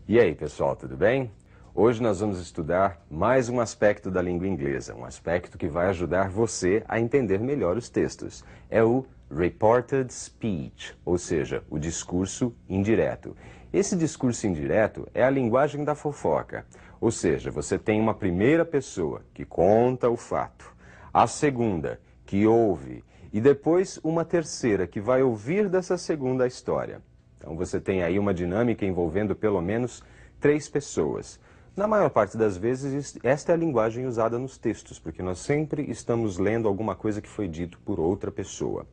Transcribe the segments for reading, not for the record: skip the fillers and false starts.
E aí, pessoal, tudo bem? Hoje nós vamos estudar mais um aspecto da língua inglesa, um aspecto que vai ajudar você a entender melhor os textos. É o reported speech, ou seja, o discurso indireto. Esse discurso indireto é a linguagem da fofoca, ou seja, você tem uma primeira pessoa que conta o fato, a segunda que ouve e depois uma terceira que vai ouvir dessa segunda história. Então você tem aí uma dinâmica envolvendo pelo menos 3 pessoas. Na maior parte das vezes, esta é a linguagem usada nos textos, porque nós sempre estamos lendo alguma coisa que foi dito por outra pessoa.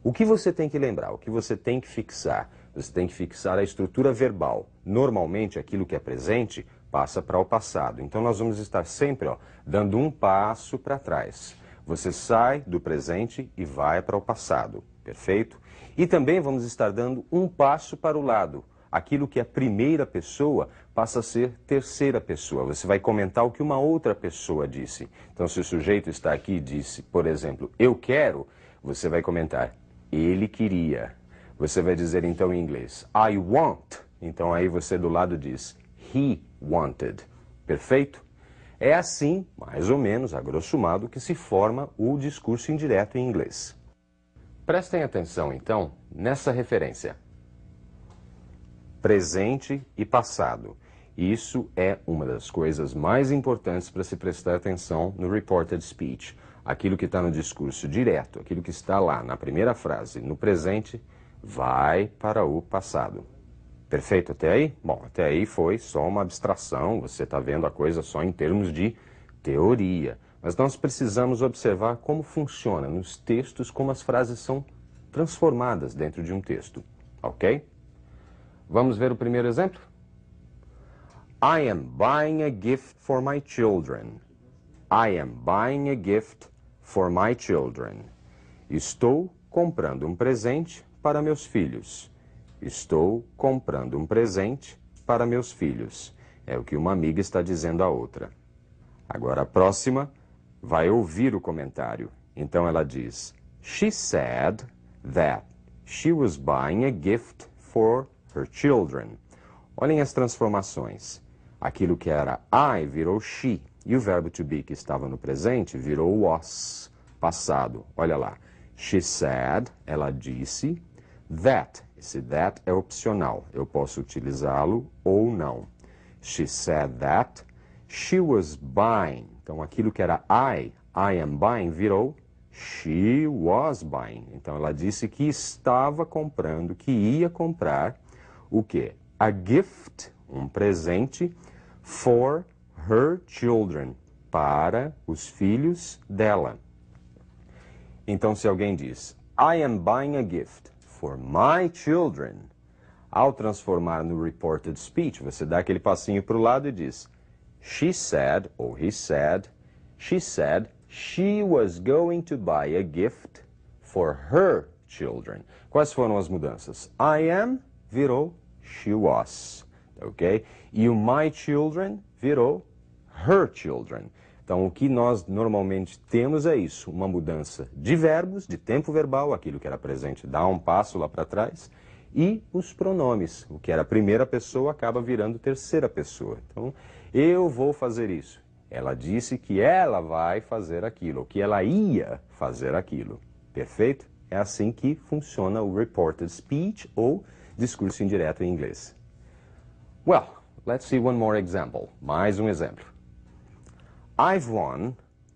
O que você tem que lembrar, o que você tem que fixar? Você tem que fixar a estrutura verbal. Normalmente, aquilo que é presente passa para o passado. Então nós vamos estar sempre dando um passo para trás. Você sai do presente e vai para o passado, perfeito? E também vamos estar dando um passo para o lado. Aquilo que é primeira pessoa passa a ser terceira pessoa. Você vai comentar o que uma outra pessoa disse. Então, se o sujeito está aqui e disse, por exemplo, eu quero, você vai comentar, ele queria. Você vai dizer então em inglês, I want. Então aí você do lado diz, he wanted. Perfeito? É assim, mais ou menos, a grosso modo, que se forma o discurso indireto em inglês. Prestem atenção, então, nessa referência. Presente e passado. Isso é uma das coisas mais importantes para se prestar atenção no reported speech. Aquilo que está no discurso direto, aquilo que está lá na primeira frase, no presente, vai para o passado. Perfeito até aí? Bom, até aí foi só uma abstração, você está vendo a coisa só em termos de teoria. Mas nós precisamos observar como funciona nos textos, como as frases são transformadas dentro de um texto, ok? Vamos ver o primeiro exemplo? I am buying a gift for my children. I am buying a gift for my children. Estou comprando um presente para meus filhos. Estou comprando um presente para meus filhos. É o que uma amiga está dizendo à outra. Agora a próxima vai ouvir o comentário. Então ela diz, she said that she was buying a gift for her children. Olhem as transformações. Aquilo que era I virou she. E o verbo to be que estava no presente virou was, passado. Olha lá. She said, ela disse, that. Esse that é opcional. Eu posso utilizá-lo ou não. She said that she was buying. Então, aquilo que era I am buying, virou she was buying. Então, ela disse que estava comprando, que ia comprar o quê? A gift, um presente, for her children, para os filhos dela. Então, se alguém diz, I am buying a gift for my children, ao transformar no reported speech, você dá aquele passinho para o lado e diz, she said, ou he said, she was going to buy a gift for her children. Quais foram as mudanças? I am virou she was, ok? E o my children virou her children. Então, o que nós normalmente temos é isso, uma mudança de verbos, de tempo verbal, aquilo que era presente dá um passo lá para trás, e os pronomes, o que era primeira pessoa acaba virando terceira pessoa. Então, eu vou fazer isso. Ela disse que ela vai fazer aquilo, ou que ela ia fazer aquilo. Perfeito? É assim que funciona o reported speech, ou discurso indireto em inglês. Well, let's see one more example. Mais um exemplo. I've won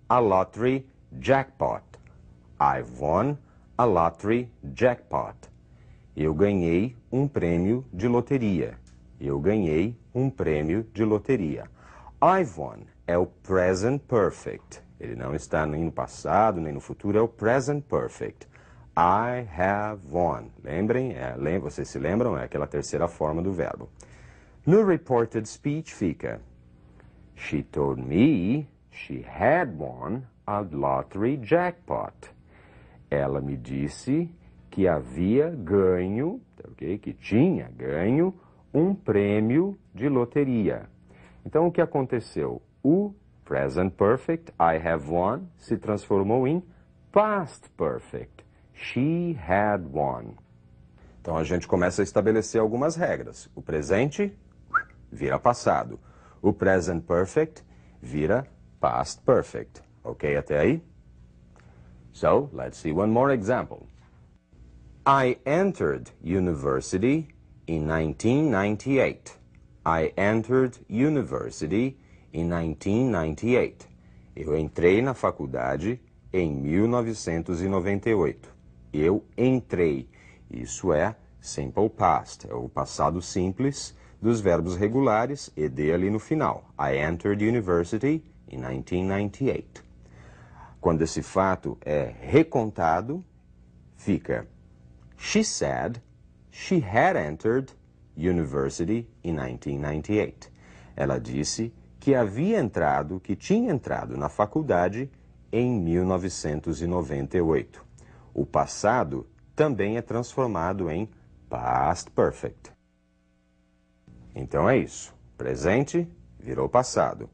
a lottery jackpot. I've won a lottery jackpot. Eu ganhei um prêmio de loteria. Eu ganhei um prêmio de loteria. I've won é o present perfect. Ele não está nem no passado, nem no futuro, é o present perfect. I have won. Lembrem? Vocês se lembram? É aquela terceira forma do verbo. No reported speech fica, she told me she had won a lottery jackpot. Ela me disse que havia ganho, okay, que tinha ganho um prêmio de loteria. Então, o que aconteceu? O present perfect, I have won, se transformou em past perfect. She had one. Então a gente começa a estabelecer algumas regras. O presente vira passado. O present perfect vira past perfect. Ok até aí? So, let's see one more example. I entered university in 1998. I entered university in 1998. Eu entrei na faculdade em 1998. Eu entrei. Isso é simple past, é o passado simples dos verbos regulares, ed ali no final. I entered university in 1998. Quando esse fato é recontado, fica she said she had entered university in 1998. Ela disse que havia entrado, que tinha entrado na faculdade em 1998. O passado também é transformado em past perfect. Então é isso. Presente virou passado.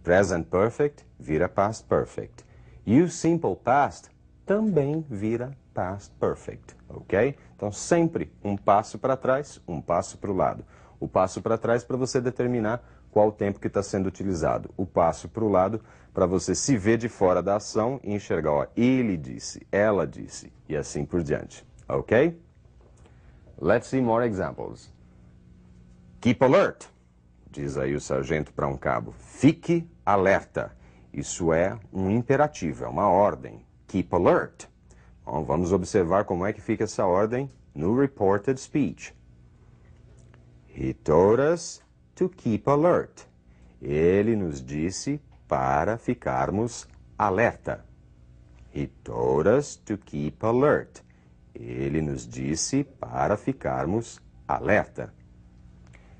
Present perfect vira past perfect. E o simple past também vira past perfect, ok? Então sempre um passo para trás, um passo para o lado. O passo para trás para você determinar qual o tempo que está sendo utilizado. O passo para o lado para você se ver de fora da ação e enxergar, ó, ele disse, ela disse, e assim por diante, ok? Let's see more examples. Keep alert, diz aí o sargento para um cabo. Fique alerta. Isso é um imperativo, é uma ordem. Keep alert. Bom, vamos observar como é que fica essa ordem no reported speech. He told us to keep alert. Ele nos disse para ficarmos alerta. He told us to keep alert. Ele nos disse para ficarmos alerta.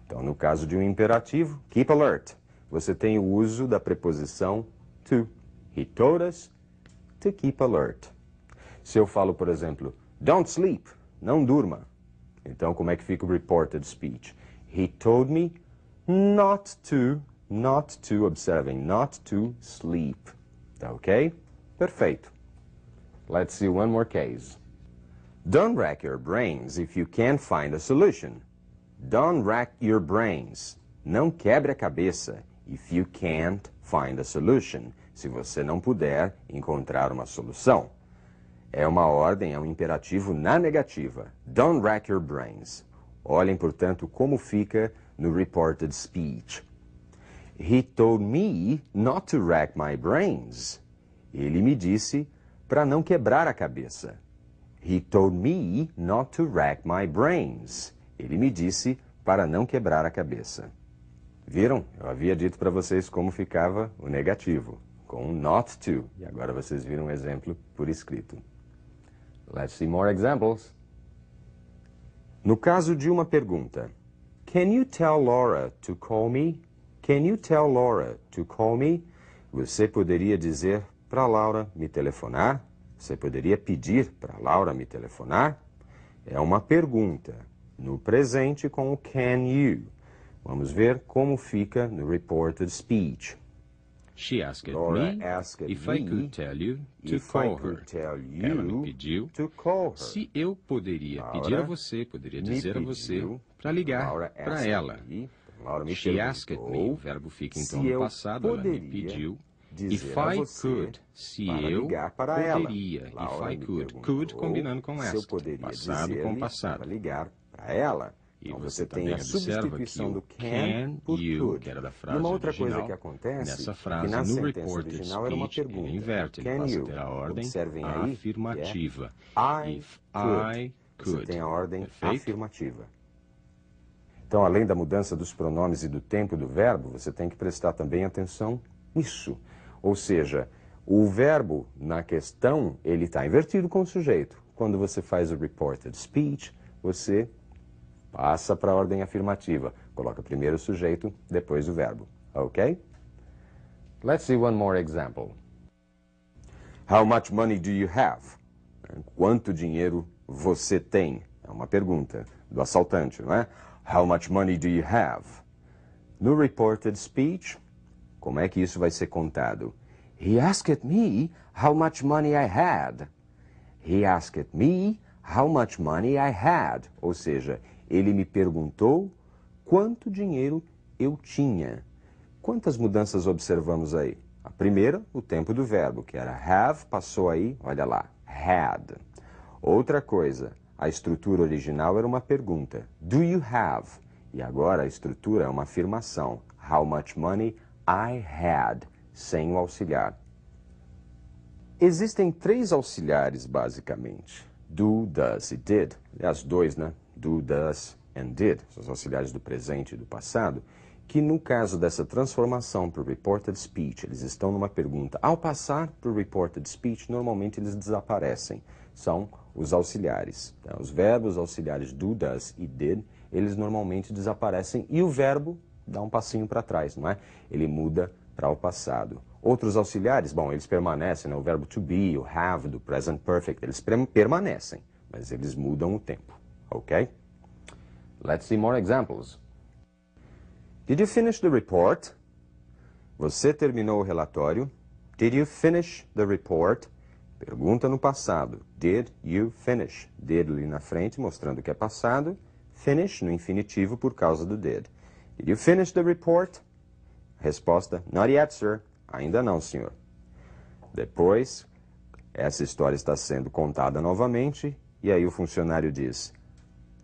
Então, no caso de um imperativo, keep alert, você tem o uso da preposição to. He told us to keep alert. Se eu falo, por exemplo, don't sleep, não durma. Então, como é que fica o reported speech? He told me not to, observem, not to sleep. Tá ok? Perfeito. Let's see one more case. Don't rack your brains if you can't find a solution. Don't rack your brains. Não quebre a cabeça if you can't find a solution. Se você não puder encontrar uma solução. É uma ordem, é um imperativo na negativa. Don't rack your brains. Olhem, portanto, como fica no reported speech. He told me not to rack my brains. Ele me disse para não quebrar a cabeça. He told me not to rack my brains. Ele me disse para não quebrar a cabeça. Viram? Eu havia dito para vocês como ficava o negativo, com not to. E agora vocês viram um exemplo por escrito. Let's see more examples. No caso de uma pergunta, can you tell Laura to call me? Can you tell Laura to call me? Você poderia dizer para Laura me telefonar? Você poderia pedir para Laura me telefonar? É uma pergunta. No presente com o can you. Vamos ver como fica no reported speech. She asked Laura me asked if me I could tell you to if I call could her. tell Ela me you pediu to call her. se eu poderia Laura pedir a você, poderia me dizer a você, pediu, para ligar Laura para asked ela. me, Laura me She asked me, o perguntou verbo fica então se no eu passado, ela me poderia pediu. dizer If a I você could, se para eu ligar para ela. poderia. Laura If I me could, perguntou could combinando com se eu asked, poderia passado com dizer-lhe passado. para ligar para ela. E Então você você tem também a observa substituição que do o can por you, could. que era da E frase uma outra original, coisa que acontece nessa é que frase, na no sentença reported original era uma speech, pergunta. ele inverte, ele Can passa a you? ter a ordem Observem aí, afirmativa. que é If could. I Você could. tem a ordem Perfeito? afirmativa. Então, além da mudança dos pronomes e do tempo do verbo, você tem que prestar também atenção nisso. Ou seja, o verbo na questão, ele está invertido com o sujeito. Quando você faz o reported speech, você passa para a ordem afirmativa. Coloca primeiro o sujeito, depois o verbo. Ok? Let's see one more example. How much money do you have? Quanto dinheiro você tem? É uma pergunta do assaltante, não é? How much money do you have? No reported speech, como é que isso vai ser contado? He asked me how much money I had. He asked me how much money I had. Ou seja, ele me perguntou quanto dinheiro eu tinha. Quantas mudanças observamos aí? A primeira, o tempo do verbo, que era have, passou aí, olha lá, had. Outra coisa, a estrutura original era uma pergunta, do you have? E agora a estrutura é uma afirmação, how much money I had, sem o auxiliar. Existem 3 auxiliares, basicamente, do, does e did. Aliás, 2, né? Do, does and did, são os auxiliares do presente e do passado, que no caso dessa transformação para o reported speech, eles estão numa pergunta. Ao passar para o reported speech, normalmente eles desaparecem. São os auxiliares. Tá? Os verbos auxiliares do, does e did, eles normalmente desaparecem e o verbo dá um passinho para trás, não é? Ele muda para o passado. Outros auxiliares, bom, eles permanecem, né? O verbo to be, o have, do present perfect, eles permanecem, mas eles mudam o tempo, ok? Let's see more examples. Did you finish the report? Você terminou o relatório? Did you finish the report? Pergunta no passado. Did you finish? Did ali na frente, mostrando que é passado. Finish no infinitivo por causa do did. Did you finish the report? Resposta, not yet, sir. Ainda não, senhor. Depois, essa história está sendo contada novamente, e aí o funcionário diz,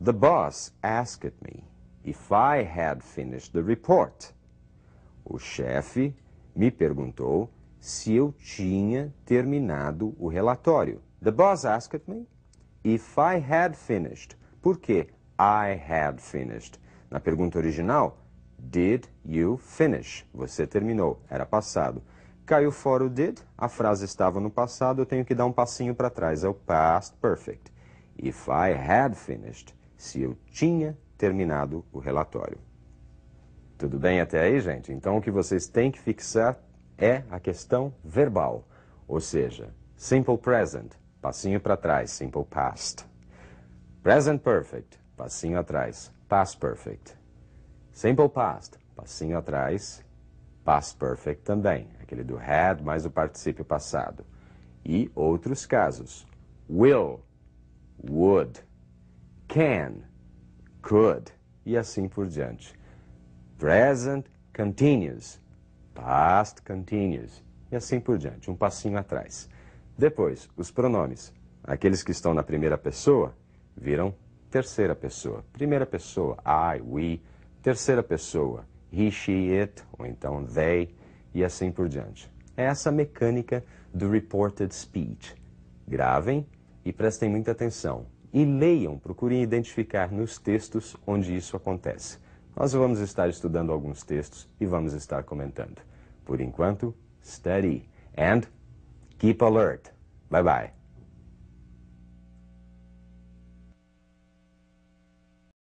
the boss asked me if I had finished the report. O chefe me perguntou se eu tinha terminado o relatório. The boss asked me if I had finished. Por quê? I had finished. Na pergunta original, did you finish? Você terminou. Era passado. Caiu fora o did, a frase estava no passado, eu tenho que dar um passinho para trás. É o past perfect. If I had finished. Se eu tinha terminado o relatório. Tudo bem até aí, gente? Então, o que vocês têm que fixar é a questão verbal. Ou seja, simple present, passinho para trás, simple past. Present perfect, passinho atrás, past perfect. Simple past, passinho atrás, past perfect também. Aquele do had mais o particípio passado. E outros casos. Will, would, can, could, e assim por diante. Present continuous, past continuous, e assim por diante, um passinho atrás. Depois, os pronomes. Aqueles que estão na primeira pessoa viram terceira pessoa. Primeira pessoa, I, we. Terceira pessoa, he, she, it, ou então they, e assim por diante. É essa mecânica do reported speech. Gravem e prestem muita atenção. E leiam, procurem identificar nos textos onde isso acontece. Nós vamos estar estudando alguns textos e vamos estar comentando. Por enquanto, study and keep alert. Bye bye.